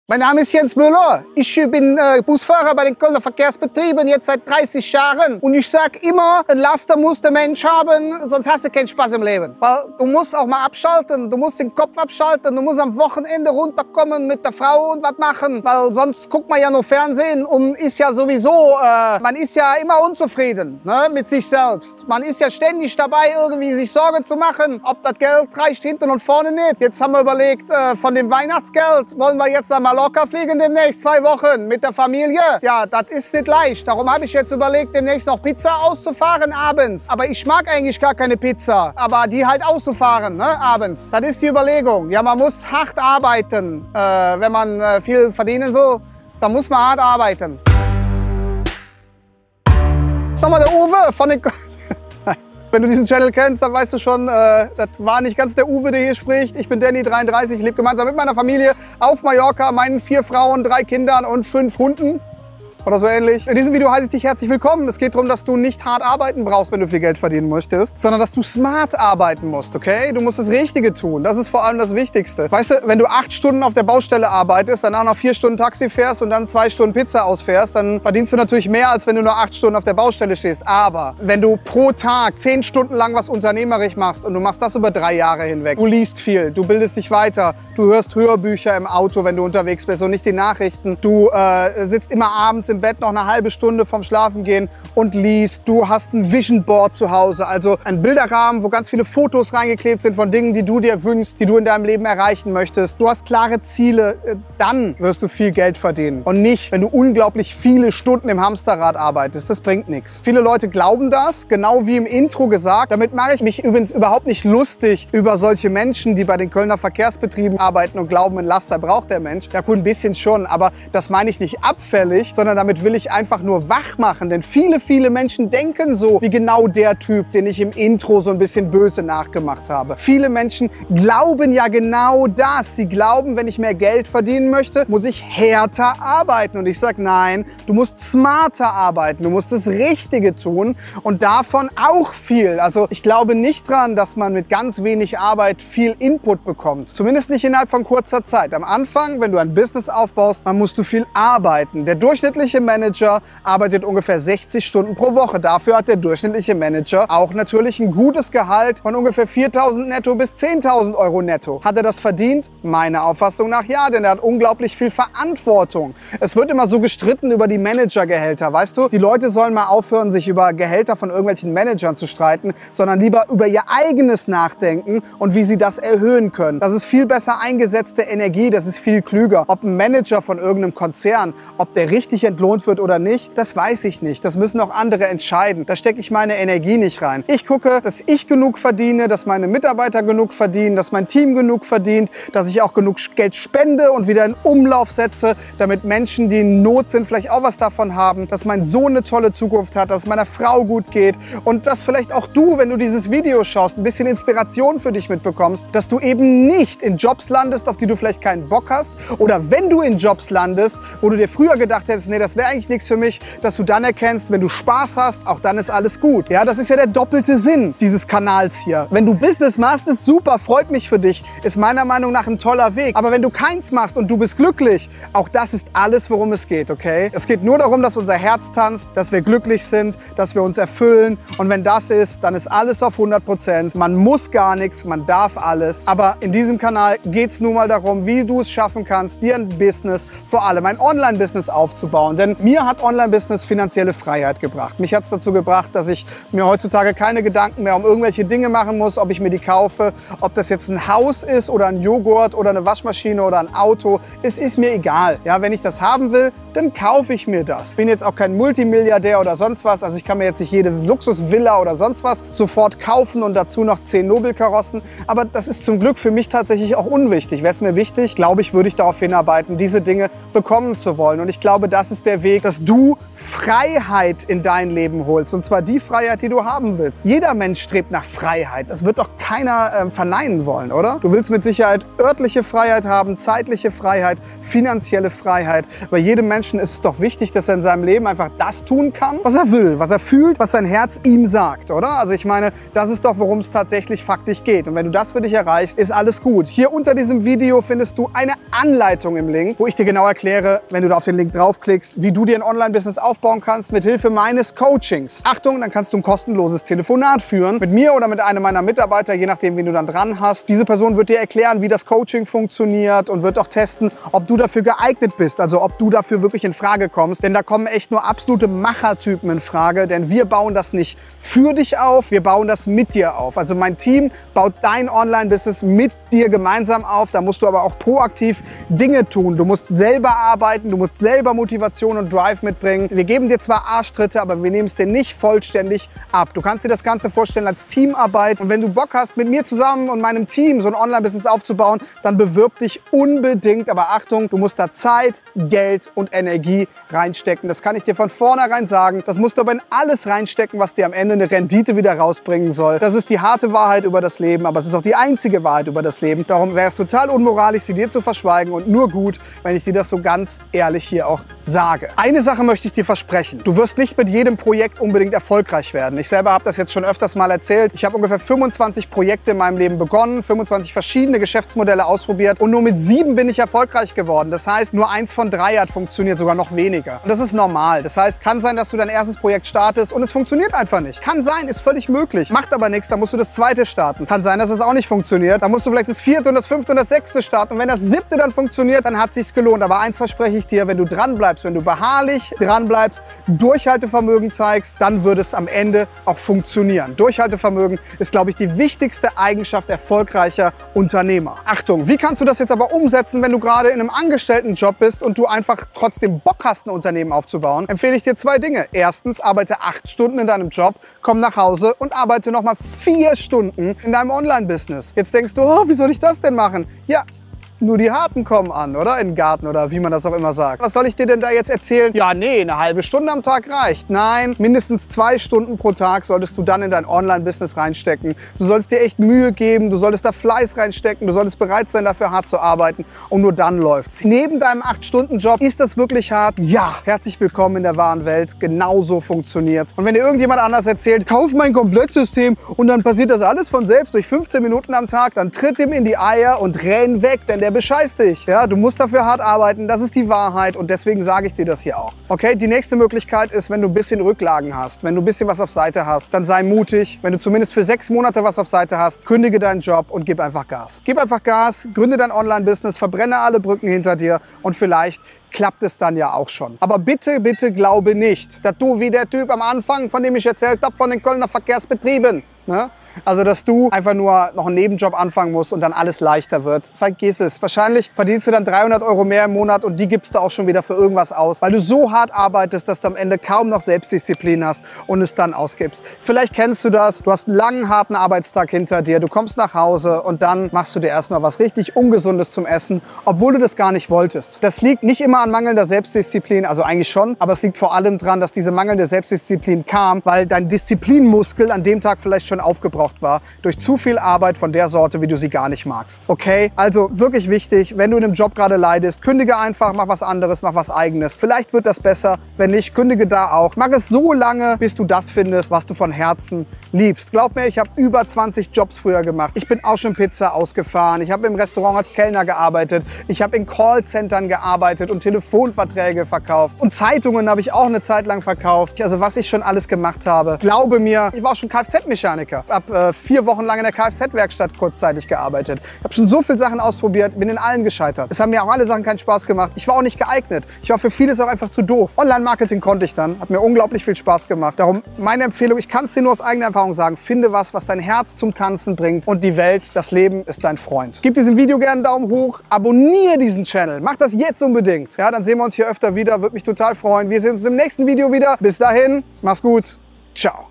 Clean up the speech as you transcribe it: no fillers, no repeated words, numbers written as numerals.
Mein Name ist Jens Müller. Ich bin Busfahrer bei den Kölner Verkehrsbetrieben jetzt seit 30 Jahren. Und ich sag immer, ein Laster muss der Mensch haben, sonst hast du keinen Spaß im Leben. Weil du musst auch mal abschalten, du musst den Kopf abschalten, du musst am Wochenende runterkommen mit der Frau und was machen. Weil sonst guckt man ja nur Fernsehen und ist ja sowieso, man ist ja immer unzufrieden, ne, mit sich selbst. Man ist ja ständig dabei, irgendwie sich Sorgen zu machen, ob das Geld reicht hinten und vorne nicht. Jetzt haben wir überlegt, von dem Weihnachtsgeld wollen wir jetzt einmal locker fliegen demnächst 2 Wochen mit der Familie. Ja, das ist nicht leicht. Darum habe ich jetzt überlegt, demnächst noch Pizza auszufahren abends. Aber ich mag eigentlich gar keine Pizza. Aber die halt auszufahren, ne, abends. Das ist die Überlegung. Ja, man muss hart arbeiten. Wenn man viel verdienen will, dann muss man hart arbeiten. Sag mal, der Uwe von den... Wenn du diesen Channel kennst, dann weißt du schon, das war nicht ganz der Uwe, der hier spricht. Ich bin Danny, 33, ich lebe gemeinsam mit meiner Familie auf Mallorca, meinen 4 Frauen, 3 Kindern und 5 Hunden. Oder so ähnlich. In diesem Video heiße ich dich herzlich willkommen. Es geht darum, dass du nicht hart arbeiten brauchst, wenn du viel Geld verdienen möchtest, sondern dass du smart arbeiten musst, okay? Du musst das Richtige tun. Das ist vor allem das Wichtigste. Weißt du, wenn du 8 Stunden auf der Baustelle arbeitest, danach noch 4 Stunden Taxi fährst und dann 2 Stunden Pizza ausfährst, dann verdienst du natürlich mehr, als wenn du nur 8 Stunden auf der Baustelle stehst. Aber wenn du pro Tag 10 Stunden lang was unternehmerisch machst und du machst das über 3 Jahre hinweg, du liest viel, du bildest dich weiter, du hörst Hörbücher im Auto, wenn du unterwegs bist und nicht die Nachrichten, du sitzt immer abends im Bett noch eine halbe Stunde vom Schlafengehen und liest. Du hast ein Vision Board zu Hause, also ein Bilderrahmen, wo ganz viele Fotos reingeklebt sind von Dingen, die du dir wünschst, die du in deinem Leben erreichen möchtest. Du hast klare Ziele, dann wirst du viel Geld verdienen. Und nicht, wenn du unglaublich viele Stunden im Hamsterrad arbeitest. Das bringt nichts. Viele Leute glauben das, genau wie im Intro gesagt. Damit mache ich mich übrigens überhaupt nicht lustig über solche Menschen, die bei den Kölner Verkehrsbetrieben arbeiten und glauben, ein Laster braucht der Mensch. Ja gut, ein bisschen schon, aber das meine ich nicht abfällig, sondern damit will ich einfach nur wach machen, denn viele Menschen denken so wie genau der Typ, den ich im Intro so ein bisschen böse nachgemacht habe. Viele Menschen glauben ja genau das. Sie glauben, wenn ich mehr Geld verdienen möchte, muss ich härter arbeiten. Und ich sage, nein, du musst smarter arbeiten, du musst das Richtige tun und davon auch viel. Also ich glaube nicht dran, dass man mit ganz wenig Arbeit viel Input bekommt. Zumindest nicht innerhalb von kurzer Zeit. Am Anfang, wenn du ein Business aufbaust, dann musst du viel arbeiten. Der durchschnittliche Manager arbeitet ungefähr 60 Stunden pro Woche. Dafür hat der durchschnittliche Manager auch natürlich ein gutes Gehalt von ungefähr 4.000 netto bis 10.000 Euro netto. Hat er das verdient? Meiner Auffassung nach ja, denn er hat unglaublich viel Verantwortung. Es wird immer so gestritten über die Managergehälter, weißt du? Die Leute sollen mal aufhören, sich über Gehälter von irgendwelchen Managern zu streiten, sondern lieber über ihr eigenes nachdenken und wie sie das erhöhen können. Das ist viel besser eingesetzte Energie, das ist viel klüger. Ob ein Manager von irgendeinem Konzern, ob der richtig entlohnt wird oder nicht, das weiß ich nicht. Das müssen auch andere entscheiden. Da stecke ich meine Energie nicht rein. Ich gucke, dass ich genug verdiene, dass meine Mitarbeiter genug verdienen, dass mein Team genug verdient, dass ich auch genug Geld spende und wieder in Umlauf setze, damit Menschen, die in Not sind, vielleicht auch was davon haben, dass mein Sohn eine tolle Zukunft hat, dass es meiner Frau gut geht und dass vielleicht auch du, wenn du dieses Video schaust, ein bisschen Inspiration für dich mitbekommst, dass du eben nicht in Jobs landest, auf die du vielleicht keinen Bock hast oder wenn du in Jobs landest, wo du dir früher gedacht hättest, nee, das wäre eigentlich nichts für mich, dass du dann erkennst, wenn du Spaß hast, auch dann ist alles gut. Ja, das ist ja der doppelte Sinn dieses Kanals hier. Wenn du Business machst, ist super, freut mich für dich, ist meiner Meinung nach ein toller Weg. Aber wenn du keins machst und du bist glücklich, auch das ist alles, worum es geht, okay? Es geht nur darum, dass unser Herz tanzt, dass wir glücklich sind, dass wir uns erfüllen und wenn das ist, dann ist alles auf 100%. Man muss gar nichts, man darf alles. Aber in diesem Kanal geht es nun mal darum, wie du es schaffen kannst, dir ein Business, vor allem ein Online-Business aufzubauen. Denn mir hat Online-Business finanzielle Freiheit gebracht. Mich hat es dazu gebracht, dass ich mir heutzutage keine Gedanken mehr um irgendwelche Dinge machen muss, ob ich mir die kaufe, ob das jetzt ein Haus ist oder ein Joghurt oder eine Waschmaschine oder ein Auto. Es ist mir egal. Ja, wenn ich das haben will, dann kaufe ich mir das. Ich bin jetzt auch kein Multimilliardär oder sonst was. Also ich kann mir jetzt nicht jede Luxusvilla oder sonst was sofort kaufen und dazu noch 10 Nobelkarossen. Aber das ist zum Glück für mich tatsächlich auch unwichtig. Wäre es mir wichtig, glaube ich, würde ich darauf hinarbeiten, diese Dinge bekommen zu wollen. Und ich glaube, das ist der Weg, dass du Freiheit in dein Leben holst. Und zwar die Freiheit, die du haben willst. Jeder Mensch strebt nach Freiheit. Das wird doch keiner verneinen wollen, oder? Du willst mit Sicherheit örtliche Freiheit haben, zeitliche Freiheit, finanzielle Freiheit. Bei jedem Menschen ist es doch wichtig, dass er in seinem Leben einfach das tun kann, was er will, was er fühlt, was sein Herz ihm sagt, oder? Also ich meine, das ist doch, worum es tatsächlich faktisch geht. Und wenn du das für dich erreichst, ist alles gut. Hier unter diesem Video findest du eine Anleitung im Link, wo ich dir genau erkläre, wenn du da auf den Link draufklickst, wie du dir ein Online-Business aufbauen kannst mit Hilfe meines Coachings. Achtung, dann kannst du ein kostenloses Telefonat führen mit mir oder mit einem meiner Mitarbeiter, je nachdem, wen du dann dran hast. Diese Person wird dir erklären, wie das Coaching funktioniert und wird auch testen, ob du dafür geeignet bist, also ob du dafür wirklich in Frage kommst. Denn da kommen echt nur absolute Machertypen in Frage, denn wir bauen das nicht für dich auf, wir bauen das mit dir auf. Also mein Team baut dein Online-Business mit dir gemeinsam auf. Da musst du aber auch proaktiv Dinge tun. Du musst selber arbeiten, du musst selber Motivation und Drive mitbringen. Wir geben dir zwar Arschtritte, aber wir nehmen es dir nicht vollständig ab. Du kannst dir das Ganze vorstellen als Teamarbeit. Und wenn du Bock hast, mit mir zusammen und meinem Team so ein Online-Business aufzubauen, dann bewirb dich unbedingt. Aber Achtung, du musst da Zeit, Geld und Energie reinstecken. Das kann ich dir von vornherein sagen. Das musst du aber in alles reinstecken, was dir am Ende eine Rendite wieder rausbringen soll. Das ist die harte Wahrheit über das Leben, aber es ist auch die einzige Wahrheit über das Leben. Darum wäre es total unmoralisch, sie dir zu verschweigen und nur gut, wenn ich dir das so ganz ehrlich hier auch sage. Eine Sache möchte ich dir versprechen. Du wirst nicht mit jedem Projekt unbedingt erfolgreich werden. Ich selber habe das jetzt schon öfters mal erzählt. Ich habe ungefähr 25 Projekte in meinem Leben begonnen, 25 verschiedene Geschäftsmodelle ausprobiert und nur mit 7 bin ich erfolgreich geworden. Das heißt, nur 1 von 3 hat funktioniert, sogar noch weniger. Und das ist normal. Das heißt, kann sein, dass du dein erstes Projekt startest und es funktioniert einfach nicht. Kann sein, ist völlig möglich. Macht aber nichts, dann musst du das zweite starten. Kann sein, dass es auch nicht funktioniert. Dann musst du vielleicht das 4. und das 5. und das 6. starten. Und wenn das 7. dann funktioniert, dann hat es sich gelohnt. Aber eins verspreche ich dir, wenn du dranbleibst, wenn du beharrlich dranbleibst, Durchhaltevermögen zeigst, dann wird es am Ende auch funktionieren. Durchhaltevermögen ist, glaube ich, die wichtigste Eigenschaft erfolgreicher Unternehmer. Achtung, wie kannst du das jetzt aber umsetzen, wenn du gerade in einem Angestelltenjob bist und du einfach trotzdem Bock hast, ein Unternehmen aufzubauen? Empfehle ich dir 2 Dinge. Erstens, arbeite 8 Stunden in deinem Job, komm nach Hause und arbeite nochmal 4 Stunden in deinem Online-Business. Jetzt denkst du, oh, wie soll ich das denn machen? Ja, nur die Harten kommen an, oder? In den Garten oder wie man das auch immer sagt. Was soll ich dir denn da jetzt erzählen? Ja, nee, eine halbe Stunde am Tag reicht. Nein, mindestens 2 Stunden pro Tag solltest du dann in dein Online-Business reinstecken. Du solltest dir echt Mühe geben, du solltest da Fleiß reinstecken, du solltest bereit sein, dafür hart zu arbeiten und nur dann läuft's. Neben deinem 8-Stunden-Job ist das wirklich hart? Ja, herzlich willkommen in der wahren Welt. Genauso funktioniert's. Und wenn dir irgendjemand anders erzählt, kauf mein Komplettsystem und dann passiert das alles von selbst durch 15 Minuten am Tag, dann tritt ihm in die Eier und renn weg, denn der bescheißt dich. Ja, du musst dafür hart arbeiten, das ist die Wahrheit und deswegen sage ich dir das hier auch. Okay, die nächste Möglichkeit ist, wenn du ein bisschen Rücklagen hast, wenn du ein bisschen was auf Seite hast, dann sei mutig. Wenn du zumindest für 6 Monate was auf Seite hast, kündige deinen Job und gib einfach Gas. Gib einfach Gas, gründe dein Online-Business, verbrenne alle Brücken hinter dir und vielleicht klappt es dann ja auch schon. Aber bitte, bitte glaube nicht, dass du wie der Typ am Anfang, von dem ich erzählt habe, von den Kölner Verkehrsbetrieben, ne? Also, dass du einfach nur noch einen Nebenjob anfangen musst und dann alles leichter wird. Vergiss es. Wahrscheinlich verdienst du dann 300 € mehr im Monat und die gibst du auch schon wieder für irgendwas aus, weil du so hart arbeitest, dass du am Ende kaum noch Selbstdisziplin hast und es dann ausgibst. Vielleicht kennst du das. Du hast einen langen, harten Arbeitstag hinter dir. Du kommst nach Hause und dann machst du dir erstmal was richtig Ungesundes zum Essen, obwohl du das gar nicht wolltest. Das liegt nicht immer an mangelnder Selbstdisziplin, also eigentlich schon, aber es liegt vor allem daran, dass diese mangelnde Selbstdisziplin kam, weil dein Disziplinmuskel an dem Tag vielleicht schon aufgebraucht war durch zu viel Arbeit von der Sorte, wie du sie gar nicht magst. Okay? Also wirklich wichtig, wenn du in einem Job gerade leidest, kündige einfach, mach was anderes, mach was Eigenes. Vielleicht wird das besser. Wenn nicht, kündige da auch. Mach es so lange, bis du das findest, was du von Herzen liebst. Glaub mir, ich habe über 20 Jobs früher gemacht. Ich bin auch schon Pizza ausgefahren. Ich habe im Restaurant als Kellner gearbeitet. Ich habe in Callcentern gearbeitet und Telefonverträge verkauft. Und Zeitungen habe ich auch eine Zeit lang verkauft. Also was ich schon alles gemacht habe. Glaube mir, ich war auch schon Kfz-Mechaniker. Habe 4 Wochen lang in der Kfz-Werkstatt kurzzeitig gearbeitet. Ich habe schon so viele Sachen ausprobiert, bin in allen gescheitert. Es haben mir auch alle Sachen keinen Spaß gemacht. Ich war auch nicht geeignet. Ich war für vieles auch einfach zu doof. Online-Marketing konnte ich dann. Hat mir unglaublich viel Spaß gemacht. Darum meine Empfehlung, ich kann es dir nur aus eigener Erfahrung sagen, finde was, was dein Herz zum Tanzen bringt und die Welt, das Leben ist dein Freund. Gib diesem Video gerne einen Daumen hoch, abonniere diesen Channel, mach das jetzt unbedingt. Ja, dann sehen wir uns hier öfter wieder, würde mich total freuen. Wir sehen uns im nächsten Video wieder. Bis dahin, mach's gut, ciao.